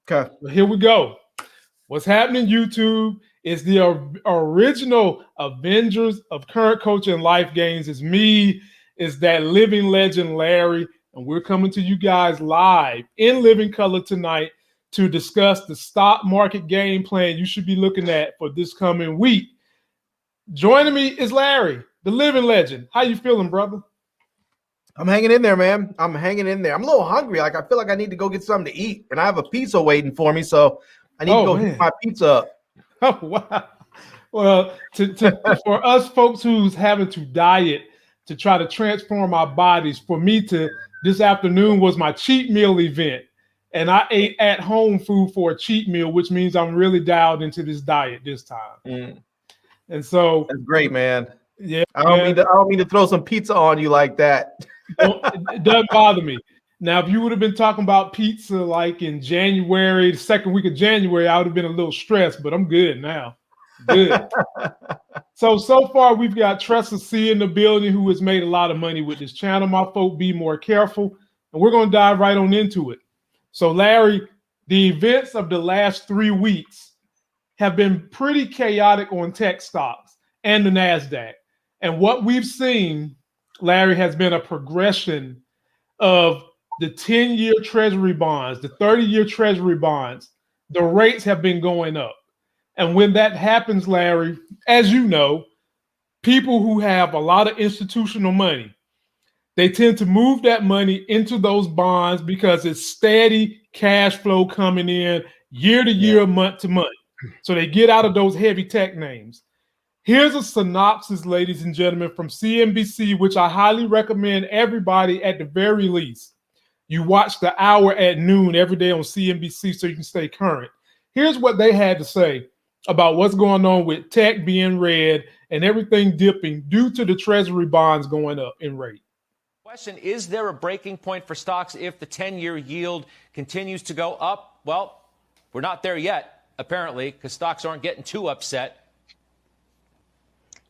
Okay. Here we go. What's happening, YouTube, is the original Avengers of current culture and life games. Is me, is that living legend Larry, and we're coming to you guys live in living color tonight to discuss the stock market game plan you should be looking at for this coming week. Joining me is Larry, the living legend. How you feeling, brother? I'm hanging in there, man. I'm hanging in there. I'm a little hungry. Like, I feel like I need to go get something to eat, and I have a pizza waiting for me, so I need to go heat my pizza up. Oh, wow. Well, for us folks who's having to diet to try to transform our bodies, for me to this afternoon was my cheat meal event, and I ate at home food for a cheat meal, which means I'm really dialed into this diet this time. And so that's great, man. Yeah, I don't mean to throw some pizza on you like that. It doesn't bother me. Now, if you would have been talking about pizza like in January, the second week of January, I would have been a little stressed, but I'm good now. Good. So far, we've got Tressa C in the building, who has made a lot of money with this channel. My folk, be more careful. And we're going to dive right on into it. So, Larry, the events of the last 3 weeks have been pretty chaotic on tech stocks and the NASDAQ. And what we've seen, Larry, has been a progression of the 10-year treasury bonds, the 30-year treasury bonds. The rates have been going up. And when that happens, Larry, as you know, people who have a lot of institutional money, they tend to move that money into those bonds because it's steady cash flow coming in year to year, month to month. So they get out of those heavy tech names. Here's a synopsis, ladies and gentlemen, from CNBC, which I highly recommend everybody, at the very least, you watch the hour at noon every day on CNBC so you can stay current. Here's what they had to say about what's going on with tech being red and everything dipping due to the treasury bonds going up in rate. Question, is there a breaking point for stocks if the 10-year yield continues to go up? Well, we're not there yet, apparently, because stocks aren't getting too upset.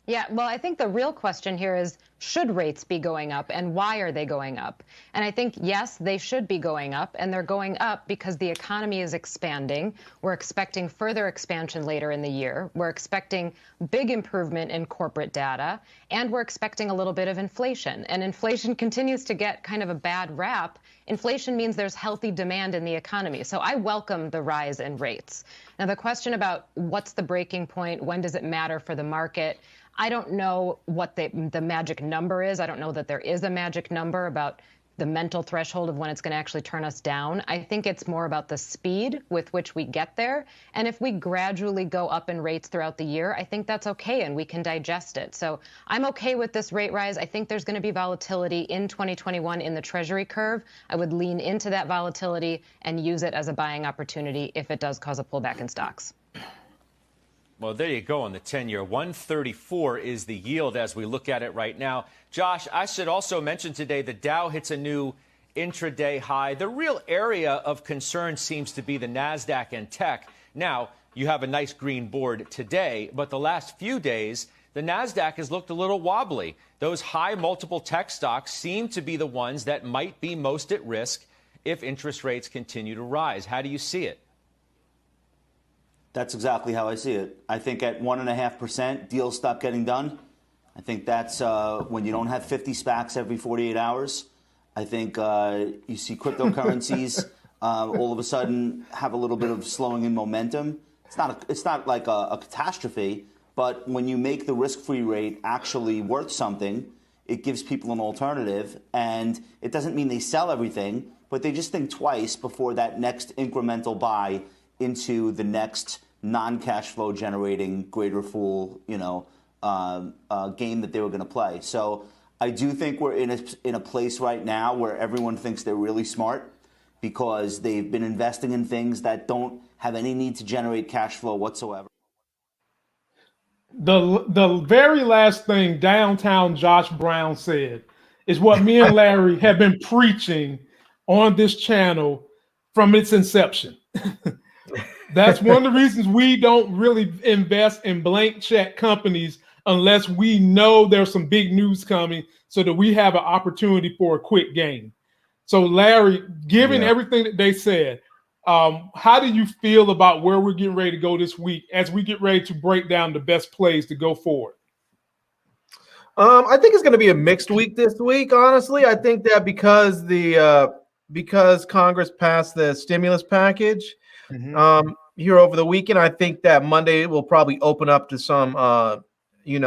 Yeah, well, I think the real question here is, should rates be going up, and why are they going up? And I think, yes, they should be going up, and they're going up because the economy is expanding. We're expecting further expansion later in the year. We're expecting big improvement in corporate data, and we're expecting a little bit of inflation. And inflation continues to get kind of a bad rap. Inflation means there's healthy demand in the economy. So I welcome the rise in rates. Now, the question about what's the breaking point, when does it matter for the market? I don't know what the magic number is. I don't know that there is a magic number about the mental threshold of when it's going to actually turn us down. I think it's more about the speed with which we get there. And if we gradually go up in rates throughout the year, I think that's okay and we can digest it. So I'm okay with this rate rise. I think there's going to be volatility in 2021 in the Treasury curve. I would lean into that volatility and use it as a buying opportunity if it does cause a pullback in stocks. Well, there you go on the 10-year. 134 is the yield as we look at it right now. Josh, I should also mention today the Dow hits a new intraday high. The real area of concern seems to be the NASDAQ and tech. Now, you have a nice green board today, but the last few days, the NASDAQ has looked a little wobbly. Those high multiple tech stocks seem to be the ones that might be most at risk if interest rates continue to rise. How do you see it? That's exactly how I see it. I think at 1.5%, deals stop getting done. I think that's when you don't have 50 SPACs every 48 hours. I think you see cryptocurrencies all of a sudden have a little bit of slowing in momentum. It's not like a catastrophe, but when you make the risk-free rate actually worth something, it gives people an alternative. And it doesn't mean they sell everything, but they just think twice before that next incremental buy into the next non-cash flow generating greater fool, game that they were going to play. So I do think we're in a place right now where everyone thinks they're really smart because they've been investing in things that don't have any need to generate cash flow whatsoever. The very last thing downtown Josh Brown said is what me and Larry have been preaching on this channel from its inception. That's one of the reasons we don't really invest in blank check companies unless we know there's some big news coming so that we have an opportunity for a quick gain. So Larry, given everything that they said, How do you feel about where we're getting ready to go this week as we get ready to break down the best plays to go forward? I think it's going to be a mixed week this week. Honestly, I think that because Congress passed the stimulus package here over the weekend, I think that Monday will probably open up to some, I don't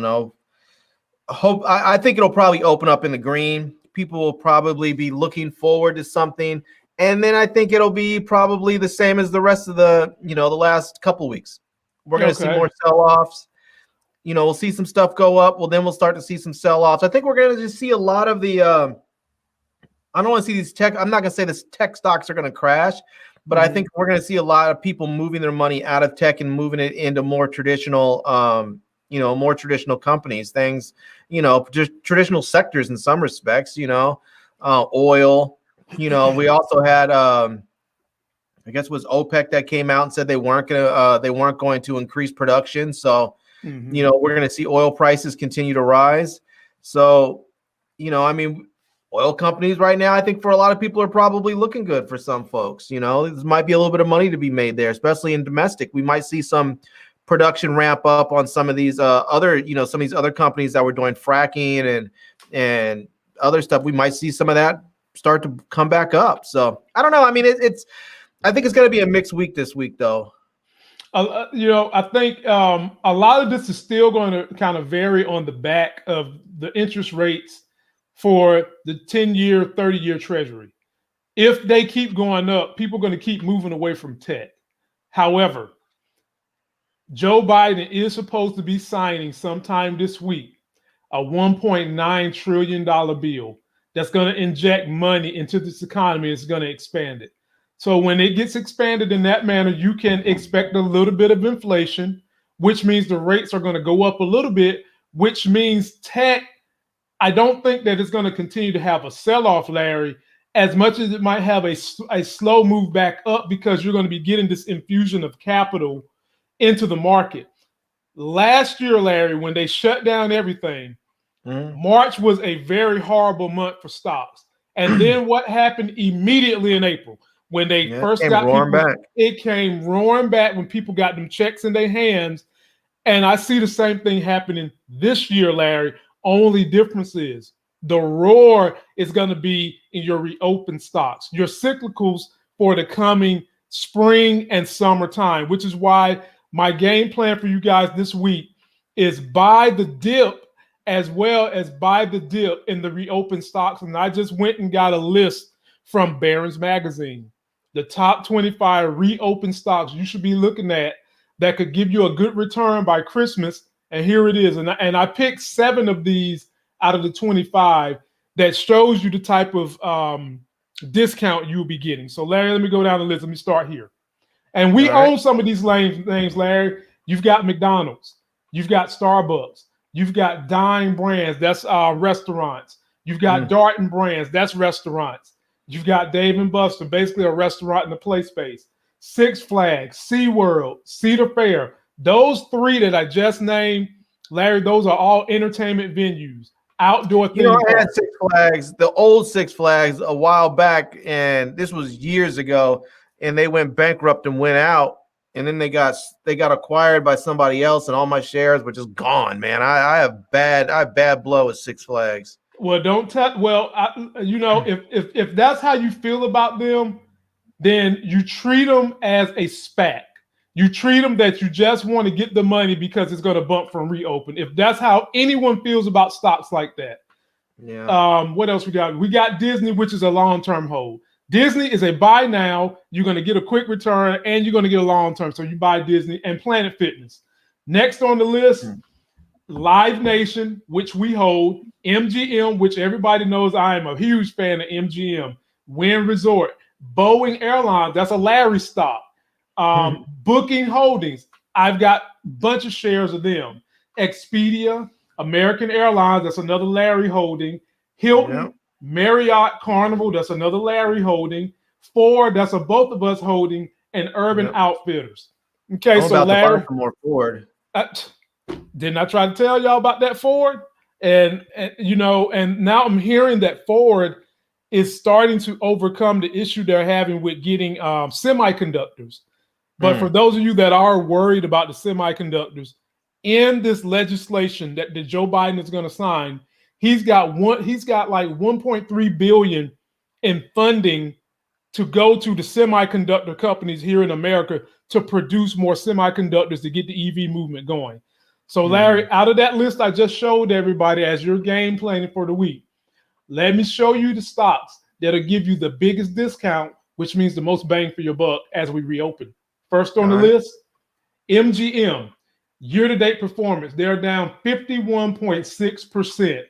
know. I think it'll probably open up in the green. People will probably be looking forward to something, and then I think it'll be probably the same as the rest of the last couple weeks. We're going to see more sell-offs. We'll see some stuff go up. Well, then we'll start to see some sell-offs. I think we're going to just see a lot of the I don't want to see these tech. I'm not going to say this tech stocks are going to crash, but I think we're going to see a lot of people moving their money out of tech and moving it into more traditional more traditional companies, things, just traditional sectors in some respects, oil. We also had, I guess it was OPEC that came out and said they weren't going to increase production. So, we're going to see oil prices continue to rise. So, oil companies right now, I think for a lot of people are probably looking good for some folks. There might be a little bit of money to be made there, especially in domestic. We might see some production ramp up on some of these some of these other companies that were doing fracking and other stuff. We might see some of that start to come back up. So I don't know. I mean, I think it's going to be a mixed week this week, though. I think a lot of this is still going to kind of vary on the back of the interest rates for the 10-year, 30-year Treasury. If they keep going up, people are going to keep moving away from tech. However, Joe Biden is supposed to be signing sometime this week a $1.9 trillion bill that's going to inject money into this economy. It's going to expand it. So when it gets expanded in that manner, you can expect a little bit of inflation, which means the rates are going to go up a little bit, which means tech, I don't think that it's going to continue to have a sell-off, Larry, as much as it might have a slow move back up because you're going to be getting this infusion of capital into the market. Last year, Larry, when they shut down everything, March was a very horrible month for stocks. And then what happened immediately in April? When they first got people back. It came roaring back when people got them checks in their hands. And I see the same thing happening this year, Larry. Only difference is the roar is going to be in your reopened stocks, your cyclicals for the coming spring and summertime, which is why my game plan for you guys this week is buy the dip as well as buy the dip in the reopened stocks. And I just went and got a list from Barron's Magazine. The top 25 reopened stocks you should be looking at that could give you a good return by Christmas. And here it is. And I picked 7 of these out of the 25 that shows you the type of discount you'll be getting. So, Larry, let me go down the list. Let me start here. And we own some of these names, Larry. You've got McDonald's. You've got Starbucks. You've got Dine Brands. That's restaurants. You've got Darton Brands. That's restaurants. You've got Dave & Buster, basically a restaurant in the play space. Six Flags, SeaWorld, Cedar Fair. Those 3 that I just named, Larry, those are all entertainment venues, outdoor things. I had Six Flags, the old Six Flags, a while back, and this was years ago, and they went bankrupt and went out, and then they got acquired by somebody else, and all my shares were just gone, man. I have bad blood with Six Flags. Well, don't tell. Well, if that's how you feel about them, then you treat them as a SPAC. You treat them that you just want to get the money because it's going to bump from reopen. If that's how anyone feels about stocks like that. Yeah. What else we got? We got Disney, which is a long-term hold. Disney is a buy now. You're going to get a quick return, and you're going to get a long-term. So you buy Disney and Planet Fitness. Next on the list, Live Nation, which we hold. MGM, which everybody knows I am a huge fan of MGM. Wynn Resort. Boeing Airlines, that's a Larry stock. Booking Holdings, I've got a bunch of shares of them. Expedia, American Airlines, that's another Larry holding. Hilton, Marriott, Carnival, that's another Larry holding. Ford, that's a both of us holding. And Urban Outfitters. Okay, so Larry. More Ford. Didn't I try to tell y'all about that Ford? And now I'm hearing that Ford is starting to overcome the issue they're having with getting semiconductors. But for those of you that are worried about the semiconductors, in this legislation that Joe Biden is going to sign, he's got like 1.3 billion in funding to go to the semiconductor companies here in America to produce more semiconductors to get the EV movement going. So Larry, out of that list I just showed everybody as your game planning for the week, let me show you the stocks that'll give you the biggest discount, which means the most bang for your buck as we reopen. First on the list, MGM, year-to-date performance. They're down 51.6%.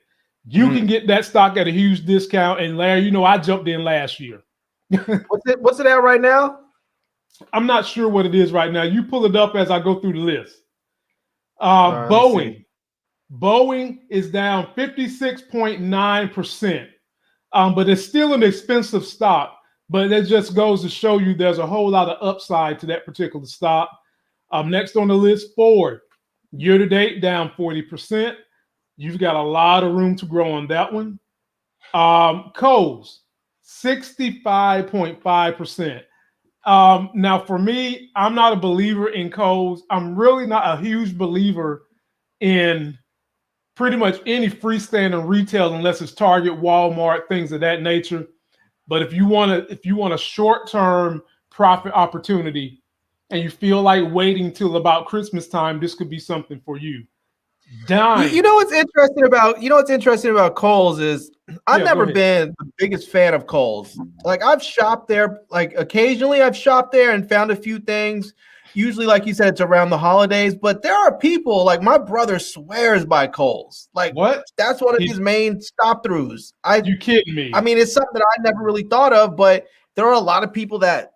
You can get that stock at a huge discount. And Larry, you know I jumped in last year. What's it at right now? I'm not sure what it is right now. You pull it up as I go through the list. Right, Boeing is down 56.9%. But it's still an expensive stock. But that just goes to show you there's a whole lot of upside to that particular stock. Next on the list, Ford. Year to date, down 40%. You've got a lot of room to grow on that one. Kohl's, 65.5%. Now, for me, I'm not a believer in Kohl's. I'm really not a huge believer in pretty much any freestanding retail unless it's Target, Walmart, things of that nature. But if you want a short-term profit opportunity and you feel like waiting till about Christmas time, this could be something for you. You know what's interesting about Kohl's is I've never been the biggest fan of Kohl's. Like I've shopped there, like occasionally I've shopped there and found a few things. Usually, like you said, it's around the holidays, but there are people like my brother swears by Kohl's. Like what? That's one of his main stop throughs. You kidding me? I mean, it's something that I never really thought of, but there are a lot of people that,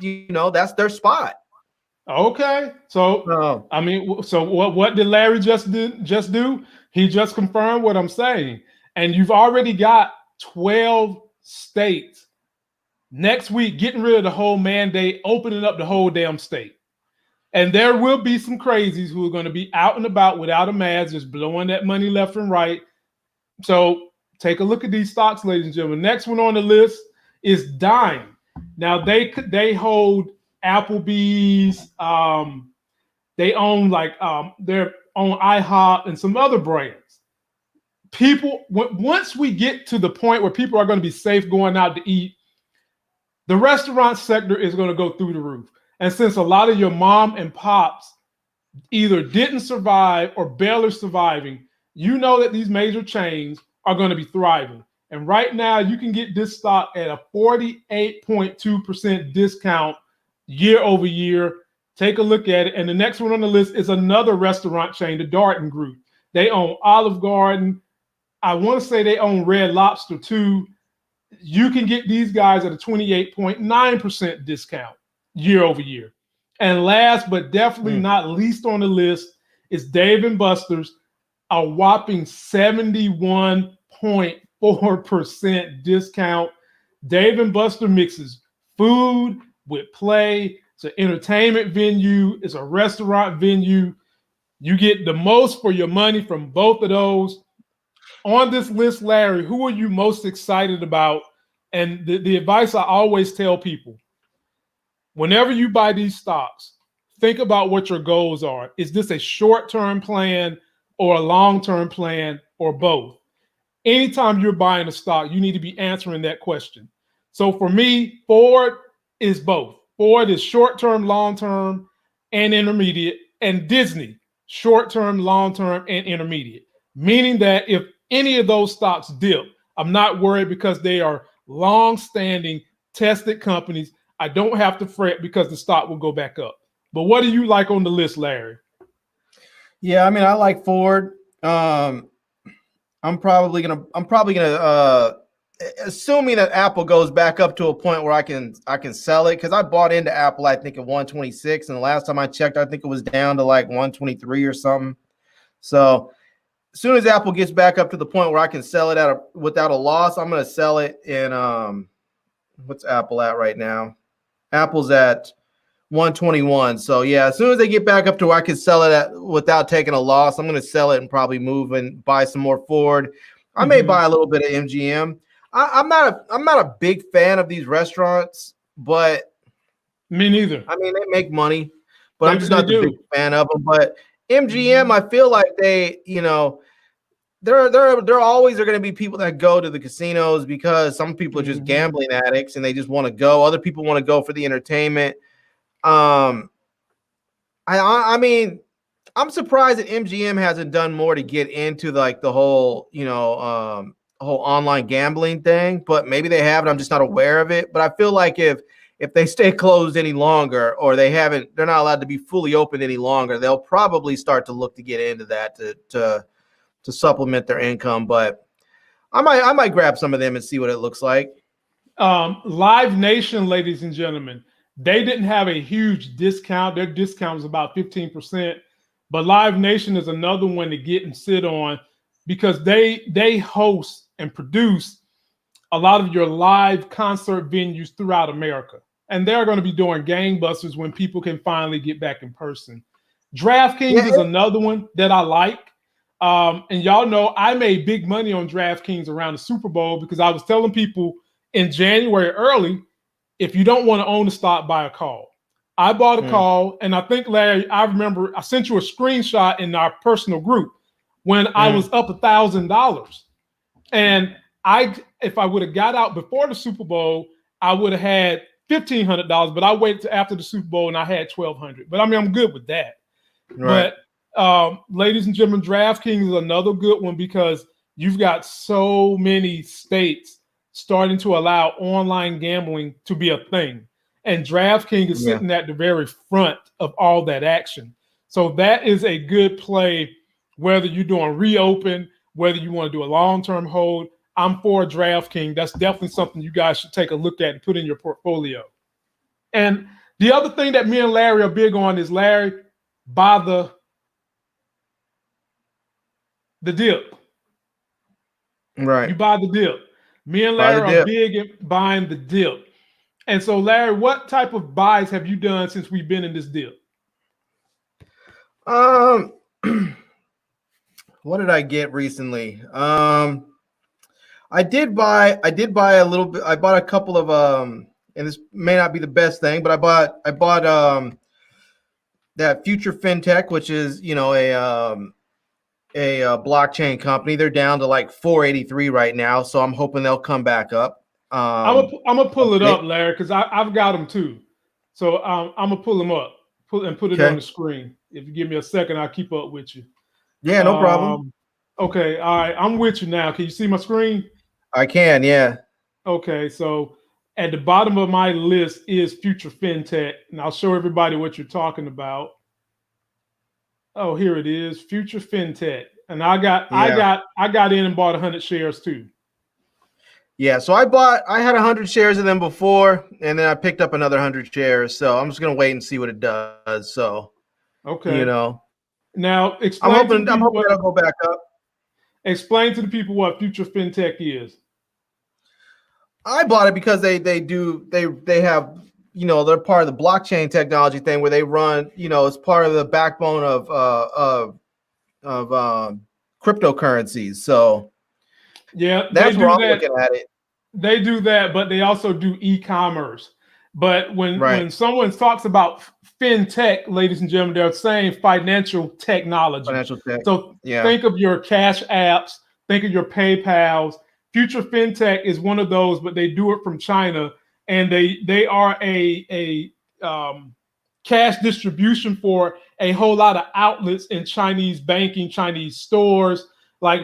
that's their spot. Okay, so I mean, so what did Larry just do? He just confirmed what I'm saying, and you've already got 12 states next week getting rid of the whole mandate, opening up the whole damn state, and there will be some crazies who are going to be out and about without a mask, just blowing that money left and right. So take a look at these stocks, ladies and gentlemen. Next one on the list is Dime. Now they hold Applebee's, they own their own IHOP and some other brands. People, once we get to the point where people are going to be safe going out to eat, the restaurant sector is going to go through the roof. And since a lot of your mom and pops either didn't survive or barely surviving, you know that these major chains are going to be thriving. And right now, you can get this stock at a 48.2% discount year over year. Take a look at it. And the next one on the list is another restaurant chain, the Darden Group. They own Olive Garden. I want to say they own Red Lobster too. You can get these guys at a 28.9% discount year over year. And last but definitely not least on the list is Dave & Buster's, a whopping 71.4% discount. Dave & Buster mixes food with play. It's an entertainment venue. It's a restaurant venue. You get the most for your money from both of those. On this list, Larry, who are you most excited about? And the advice I always tell people, whenever you buy these stocks, think about what your goals are. Is this a short-term plan or a long-term plan or both? Anytime you're buying a stock, you need to be answering that question. So for me, Ford is both. Ford is short-term, long-term, and intermediate. And Disney, short-term, long-term, and intermediate. Meaning that if any of those stocks dip, I'm not worried because they are long-standing, tested companies. I don't have to fret because the stock will go back up. But what do you like on the list, Larry? Yeah, I mean, I like Ford. I'm probably gonna assuming that Apple goes back up to a point where I can sell it, because I bought into Apple, I think, at 126, and the last time I checked, I think it was down to like 123 or something. So as soon as Apple gets back up to the point where I can sell it without a loss, I'm going to sell it in what's Apple at right now? Apple's at 121. So yeah, as soon as they get back up to where I can sell it without taking a loss, I'm going to sell it and probably move and buy some more Ford. I may buy a little bit of MGM. I'm not a big fan of these restaurants, but Me neither. I mean they make money, but I'm just They not the do. big fan of them. But MGM, I feel like they, there always are going to be people that go to the casinos because some people are just gambling addicts and they just want to go. Other people want to go for the entertainment. I mean, I'm surprised that MGM hasn't done more to get into like the whole, whole online gambling thing, but maybe they have, and I'm just not aware of it. But I feel like if they stay closed any longer, or they're not allowed to be fully open any longer, they'll probably start to look to get into that to supplement their income. But I might grab some of them and see what it looks like. Live Nation, ladies and gentlemen, they didn't have a huge discount. Their discount was about 15%. But Live Nation is another one to get and sit on because they host and produce a lot of your live concert venues throughout America. And they're going to be doing gangbusters when people can finally get back in person. DraftKings is another one that I like. And y'all know I made big money on DraftKings around the Super Bowl because I was telling people in January early, if you don't want to own the stock, buy a call. I bought a call, and I think, Larry, I remember I sent you a screenshot in our personal group when I was up $1,000. And if I would have got out before the Super Bowl, I would have had $1,500, but I waited till after the Super Bowl and I had $1,200. But I mean, I'm good with that. Right. But ladies and gentlemen, DraftKings is another good one because you've got so many states starting to allow online gambling to be a thing. And DraftKings is sitting at the very front of all that action. So that is a good play, whether you're doing reopen, whether you want to do a long-term hold. I'm for DraftKings. That's definitely something you guys should take a look at and put in your portfolio. And the other thing that me and Larry are big on is, Larry, buy the dip. Right. You buy the dip. Me and Larry are big at buying the dip. And so, Larry, what type of buys have you done since we've been in this dip? What did I get recently? I did buy a little bit. I bought a couple of and this may not be the best thing, but I bought that Future FinTech, which is a blockchain company. They're down to like 483 right now, so I'm hoping they'll come back up. I'm gonna pull it up, Larry, because I've got them too. So I'm gonna pull them up, put it on the screen. If you give me a second, I'll keep up with you. Yeah, no problem. Okay, all right, I'm with you now. Can you see my screen? I can, yeah. Okay, so at the bottom of my list is Future FinTech, and I'll show everybody what you're talking about. Oh, here it is, Future FinTech, and I got in and bought 100 shares too. Yeah, so I had 100 shares of them before, and then I picked up another 100 shares. So I'm just gonna wait and see what it does. So, okay, now explain. I'm hoping it'll go back up. Explain to the people what Future FinTech is. I bought it because they have they're part of the blockchain technology thing where they run it's part of the backbone of cryptocurrencies. So yeah, that's where I'm looking at it. They do that, but they also do e-commerce. But when someone talks about fintech, ladies and gentlemen, they're saying financial technology. Financial tech. So think of your cash apps, think of your PayPals. Future FinTech is one of those, but they do it from China, and they are a cash distribution for a whole lot of outlets in Chinese banking, Chinese stores. Like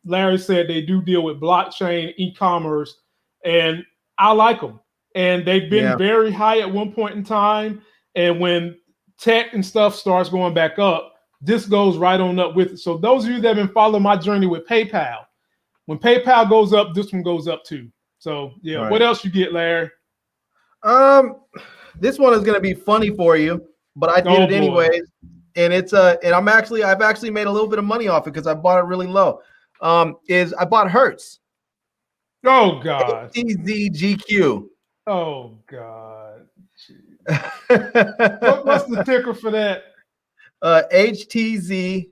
Larry said, they do deal with blockchain, e-commerce, and I like them. And they've been very high at one point in time. And when tech and stuff starts going back up, this goes right on up with it. So those of you that have been following my journey with PayPal, when PayPal goes up, this one goes up too. So what else you get, Larry? This one is going to be funny for you, but I did it anyways. And I've actually made a little bit of money off it because I bought it really low. I bought Hertz. Oh God. HTZGQ. Oh God. What's the ticker for that? HTZGQ.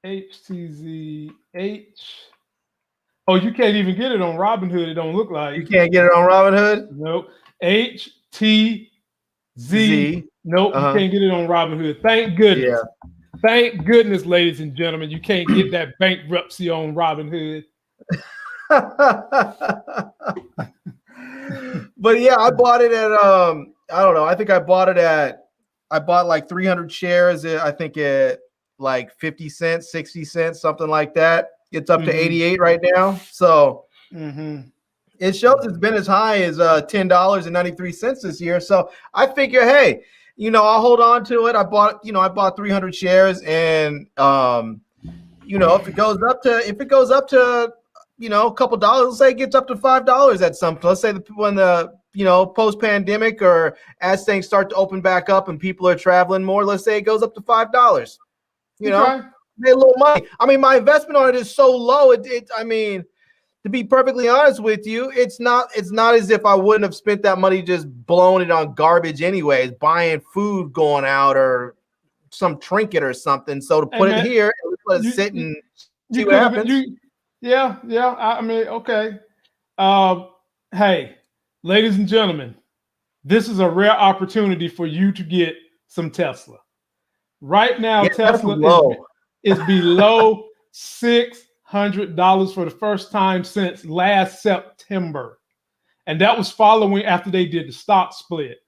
HTZH. Oh, you can't even get it on Robinhood. It don't look like. You can't get it on Robinhood? Nope. HTZ. Z. Nope, you can't get it on Robinhood. Thank goodness. Yeah. Thank goodness, ladies and gentlemen, you can't get that bankruptcy on Robinhood. But yeah, I bought it at I don't know. I think I bought like 300 shares. I think at like 50 cents, 60 cents, something like that. It's up to 88 right now. So it shows it's been as high as $10.93 this year. So I figure, hey, I'll hold on to it. I bought 300 shares, and if it goes up to a couple dollars, let's say it gets up to $5 at some point. Let's say when the post-pandemic or as things start to open back up and people are traveling more, let's say it goes up to $5. Made a little money. I mean, my investment on it is so low. To be perfectly honest with you, it's not as if I wouldn't have spent that money just blowing it on garbage anyways, buying food going out or some trinket or something. So to put it here and let it sit and see what happens. Yeah. I mean, okay. Hey, ladies and gentlemen, this is a rare opportunity for you to get some Tesla. Right now, Tesla is below $600 for the first time since last September. And that was following after they did the stock split.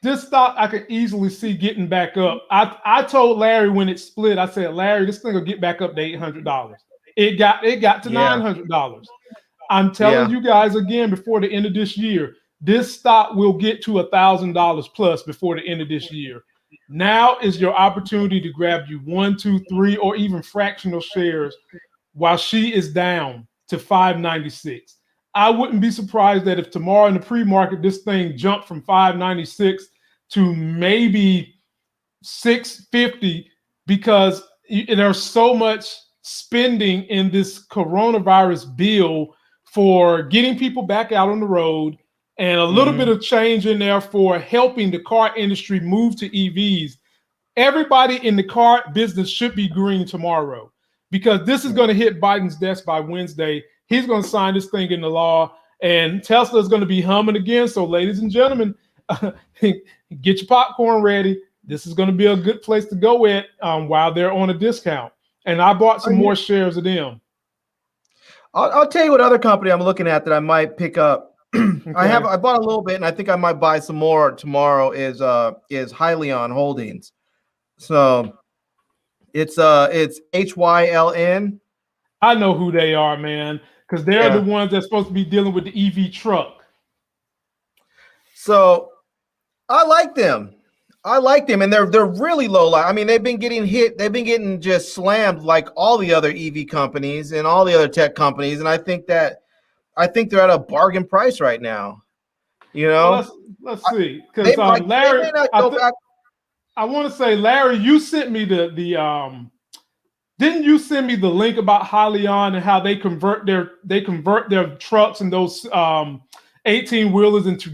This stock I could easily see getting back up. I told Larry when it split, I said, Larry, this thing will get back up to $800. It got to $900. I'm telling you guys again, before the end of this year, this stock will get to $1,000 plus before the end of this year. Now is your opportunity to grab you 1, 2, 3, or even fractional shares while she is down to $5.96. I wouldn't be surprised that if tomorrow in the pre-market, this thing jumped from $5.96 to maybe $6.50, because there's so much spending in this coronavirus bill for getting people back out on the road, and a little bit of change in there for helping the car industry move to EVs. Everybody in the car business should be green tomorrow, because this is going to hit Biden's desk by Wednesday. He's going to sign this thing into law, and Tesla is going to be humming again. So, ladies and gentlemen, get your popcorn ready. This is going to be a good place to go at while they're on a discount. And I bought some more shares of them. I'll tell you what other company I'm looking at that I might pick up. Okay. I bought a little bit, and I think I might buy some more tomorrow. Is Hyliion Holdings. So it's HYLN. I know who they are, man, because they're the ones that's supposed to be dealing with the EV truck. So I like them, and they're really low. I mean, they've been getting hit. They've been getting just slammed like all the other EV companies and all the other tech companies. And I think they're at a bargain price right now. Well, let's see, because Larry, I want to say, Larry, you sent me the didn't you send me the link about Hyliion and how they convert their trucks and those 18-wheelers into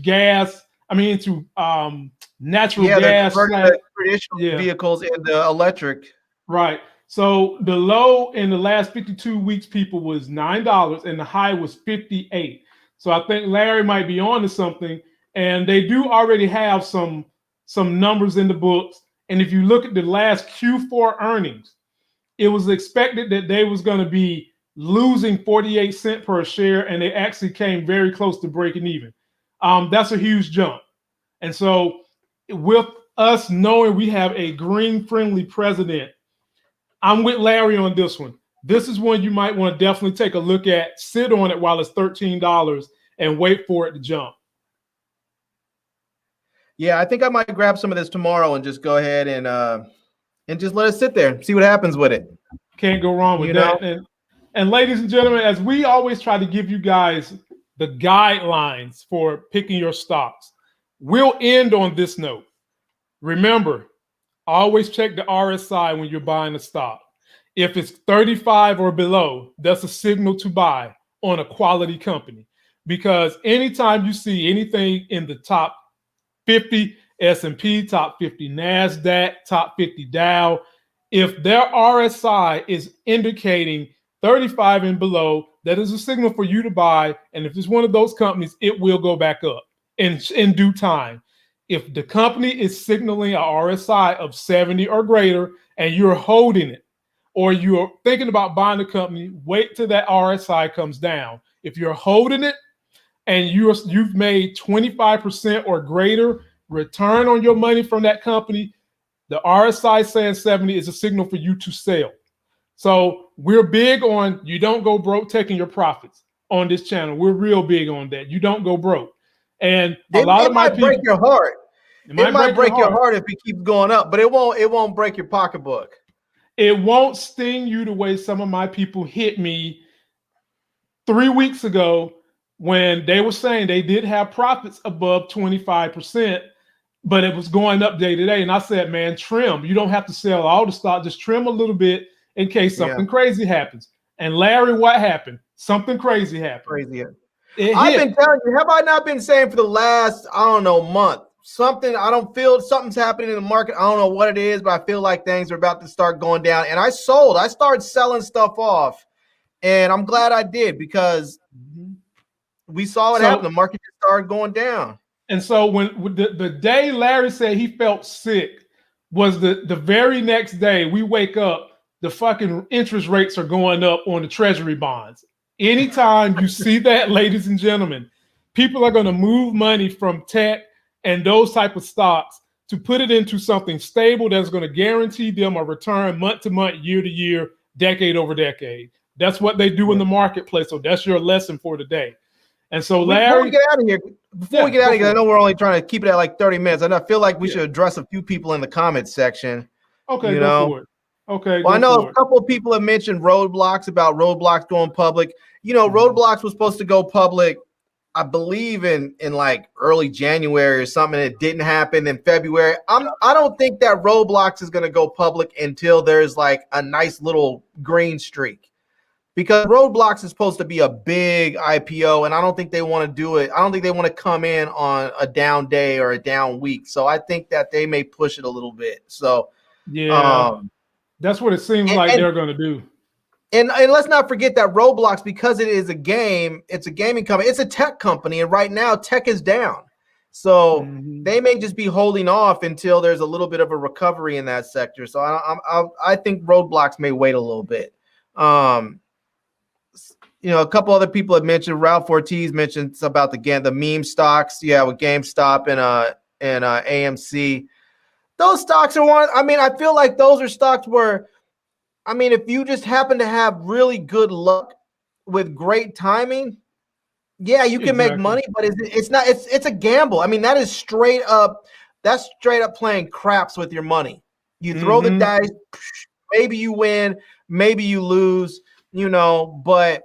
natural gas. Traditional vehicles into electric. Right. So the low in the last 52 weeks, people, was $9, and the high was 58. So I think Larry might be on to something, and they do already have some numbers in the books. And if you look at the last Q4 earnings, it was expected that they was going to be losing 48 cents per share, and they actually came very close to breaking even. That's a huge jump. And so with us knowing we have a green-friendly president, I'm with Larry on this one. This is one you might want to definitely take a look at, sit on it while it's $13, and wait for it to jump. Yeah, I think I might grab some of this tomorrow and just go ahead and just let it sit there, see what happens with it. Can't go wrong with that. And ladies and gentlemen, as we always try to give you guys the guidelines for picking your stocks, we'll end on this note. Remember, always check the RSI when you're buying a stock. If it's 35 or below, that's a signal to buy on a quality company. Because anytime you see anything in the top 50 S&P, top 50 NASDAQ, top 50 Dow, if their RSI is indicating 35 and below, that is a signal for you to buy. And if it's one of those companies, it will go back up in due time. If the company is signaling a RSI of 70 or greater and you're holding it, or you're thinking about buying the company, wait till that RSI comes down. If you're holding it and you've made 25% or greater return on your money from that company, the RSI saying 70 is a signal for you to sell. So we're big on you don't go broke taking your profits on this channel. We're real big on that. You don't go broke. And a lot of my people, break your heart. It might break your heart if it keeps going up, but it won't break your pocketbook. It won't sting you the way some of my people hit me 3 weeks ago when they were saying they did have profits above 25%, but it was going up day to day. And I said, man, trim. You don't have to sell all the stock. Just trim a little bit in case something crazy happens. And Larry, what happened? Something crazy happened. Crazy. I've been telling you, have I not been saying for the last, I don't know, month, something, I don't feel something's happening in the market. I don't know what it is, but I feel like things are about to start going down. And I started selling stuff off. And I'm glad I did because we saw it happen. The market just started going down. And so when the day Larry said he felt sick was the very next day we wake up, the fucking interest rates are going up on the treasury bonds. Anytime you see that, ladies and gentlemen, people are going to move money from tech and those type of stocks to put it into something stable that's going to guarantee them a return month to month, year to year, decade over decade. That's what they do in the marketplace. So that's your lesson for today. And so, Larry, before we get out of here, I know we're only trying to keep it at like 30 minutes. And I feel like we should address a few people in the comments section. Okay, go for it. Okay. Well, I know a couple of people have mentioned Roadblocks about Roadblocks going public. You know, Roadblocks was supposed to go public, I believe, in like early January or something. It didn't happen in February. I don't think that Roadblocks is going to go public until there's like a nice little green streak. Because Roadblocks is supposed to be a big IPO, and I don't think they want to do it. I don't think they want to come in on a down day or a down week. So I think that they may push it a little bit. So that's what it seems like they're going to do. And let's not forget that Roblox, because it is a game, it's a gaming company, it's a tech company, and right now tech is down. So they may just be holding off until there's a little bit of a recovery in that sector. So I think Roblox may wait a little bit. You know, a couple other people have mentioned, Ralph Ortiz mentioned about the meme stocks, with GameStop and AMC. Those stocks are one. I mean, I feel like those are stocks where, I mean, if you just happen to have really good luck with great timing, you can make money, but it's a gamble. I mean, that's straight up playing craps with your money. You throw the dice, maybe you win, maybe you lose, but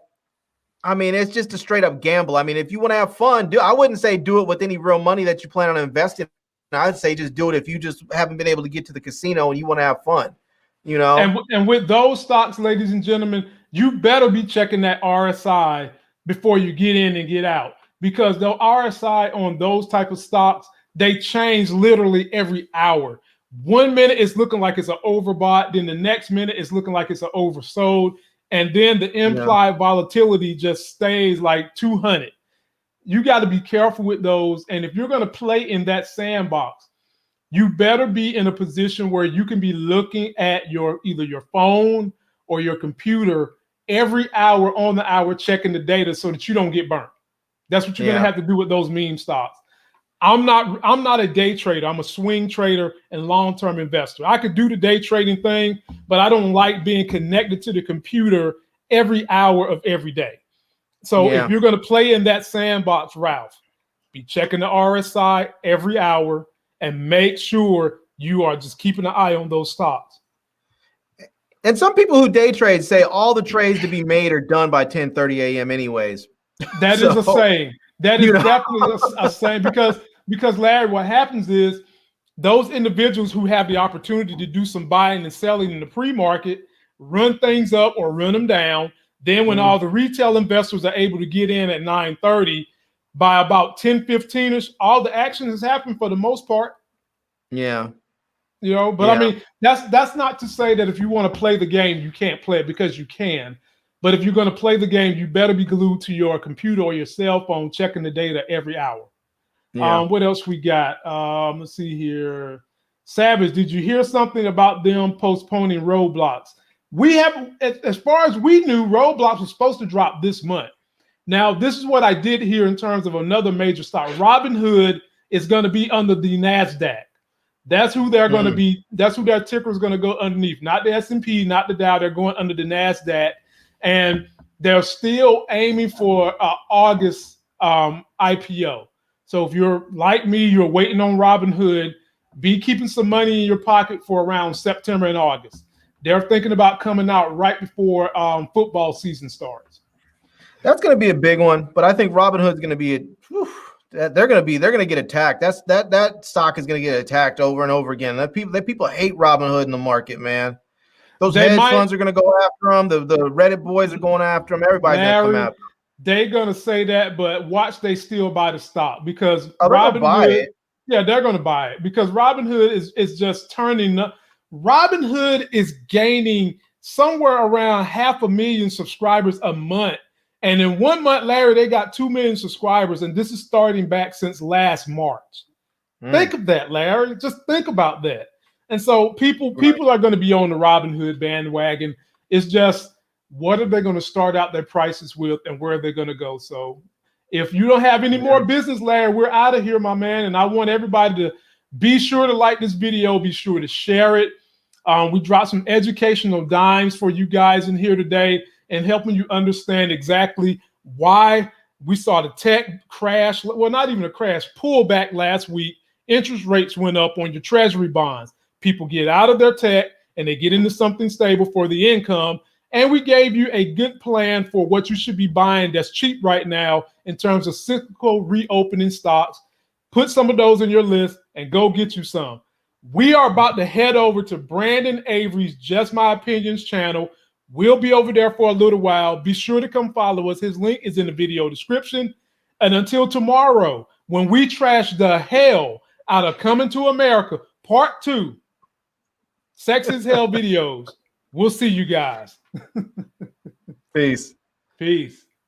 I mean, it's just a straight up gamble. I mean, if you want to have fun, I wouldn't say do it with any real money that you plan on investing. I'd say just do it if you just haven't been able to get to the casino and you want to have fun, And with those stocks, ladies and gentlemen, you better be checking that RSI before you get in and get out, because the RSI on those type of stocks, they change literally every hour. 1 minute it's looking like it's an overbought, then the next minute it's looking like it's an oversold. And then the implied volatility just stays like 200. You got to be careful with those. And if you're going to play in that sandbox, you better be in a position where you can be looking at either your phone or your computer every hour on the hour, checking the data so that you don't get burnt. That's what you're going to have to do with those meme stocks. I'm not a day trader. I'm a swing trader and long-term investor. I could do the day trading thing, but I don't like being connected to the computer every hour of every day. So if you're going to play in that sandbox, Ralph, be checking the RSI every hour and make sure you are just keeping an eye on those stocks. And some people who day trade say all the trades to be made are done by 10:30 a.m. anyways. That is a saying. That is definitely a saying because Larry, what happens is those individuals who have the opportunity to do some buying and selling in the pre-market run things up or run them down. Then when all the retail investors are able to get in at 9:30, by about 10:15ish, all the action has happened for the most part. Yeah. I mean, that's not to say that if you want to play the game, you can't play it, because you can. But if you're going to play the game, you better be glued to your computer or your cell phone, checking the data every hour. Yeah. What else we got? Let's see here. Savage, did you hear something about them postponing Roblox? We have, as far as we knew, Roblox was supposed to drop this month. Now, this is what I did hear in terms of another major stock. Robinhood is going to be under the NASDAQ. That's who they're going to be. That's who their ticker is going to go underneath. Not the S&P, not the Dow. They're going under the NASDAQ. And they're still aiming for August IPO. So if you're like me, you're waiting on Robinhood, be keeping some money in your pocket for around September and August. They're thinking about coming out right before football season starts. That's going to be a big one, but I think Robinhood's going to be they're going to get attacked. That stock is going to get attacked over and over again. That people hate Robinhood in the market, man. Those hedge funds are going to go after them. The Reddit boys are going after them. Everybody's going to come after them. They're going to say that, but watch they still buy the stock because Robinhood. Yeah, they're going to buy it because Robinhood is just turning up. Robinhood is gaining somewhere around 500,000 subscribers a month. And in 1 month, Larry, they got 2 million subscribers, and this is starting back since last March. Think of that, Larry. Just think about that. And so people are going to be on the Robinhood bandwagon. It's just, what are they going to start out their prices with and where are they going to go? So if you don't have any more business, Larry, we're out of here, my man. And I want everybody to be sure to like this video. Be sure to share it. We dropped some educational dimes for you guys in here today and helping you understand exactly why we saw the tech crash. Well, not even a crash, pullback last week. Interest rates went up on your treasury bonds. People get out of their tech and they get into something stable for the income. And we gave you a good plan for what you should be buying that's cheap right now in terms of cyclical reopening stocks. Put some of those in your list and go get you some. We are about to head over to Brandon Avery's Just My Opinions channel. We'll be over there for a little while. Be sure to come follow us. His link is in the video description. And until tomorrow, when we trash the hell out of Coming to America, Part 2, Sex is Hell videos, we'll see you guys. Peace. Peace.